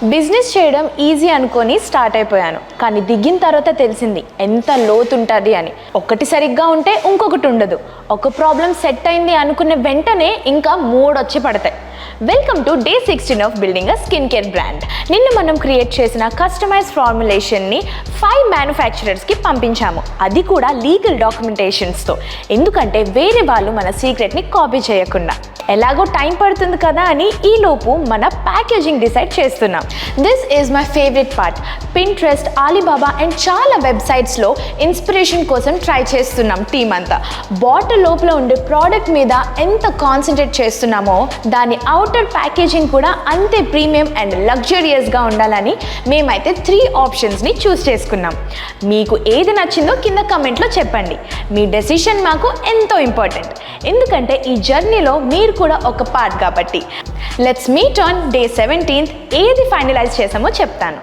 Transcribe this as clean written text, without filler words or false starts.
Business చేయడం easy అనుకొని start అయిపోయాను, కానీ దిగిన తర్వాత తెలిసింది ఎంత లోతుంటుంది అని. ఒకటి సరిగ్గా ఉంటే ఇంకొకటి ఉండదు. ఒక ప్రాబ్లం సెట్ అయింది అనుకున్న వెంటనే ఇంకా 3 వచ్చి పడతాయి. Welcome to day 16 of building a skin care brand. నిన్న మనం క్రియేట్ చేసిన కస్టమైజ్ ఫార్ములేషన్ని 5 మ్యానుఫ్యాక్చరర్స్కి పంపించాము, అది కూడా లీగల్ డాక్యుమెంటేషన్స్తో. ఎందుకంటే వేరే వాళ్ళు మన సీక్రెట్ని కాపీ చేయకుండా. ఎలాగో టైం పడుతుంది కదా అని ఈలోపు మన ప్యాకేజింగ్ డిసైడ్ చేస్తున్నాం. This is my favourite part. Pinterest, Ali Baba and చాలా వెబ్సైట్స్లో ఇన్స్పిరేషన్ కోసం ట్రై చేస్తున్నాం టీమ్ అంతా. బాటిల్ లోపల ఉండే ప్రోడక్ట్ మీద ఎంత కాన్సన్ట్రేట్ చేస్తున్నామో దాని అవుటర్ ప్యాకేజింగ్ కూడా అంతే ప్రీమియం అండ్ లగ్జరియస్గా ఉండాలని మేమైతే 3 ఆప్షన్స్ని చూస్ చేసుకున్నాం. మీకు ఏది నచ్చిందో కింద కమెంట్లో చెప్పండి. మీ డెసిషన్ మాకు ఎంతో ఇంపార్టెంట్, ఎందుకంటే ఈ జర్నీలో మీరు కూడా ఒక పార్ట్ కాబట్టి. Let's meet on day 17. ఏది ఫైనలైజ్ చేసామో చెప్తాను.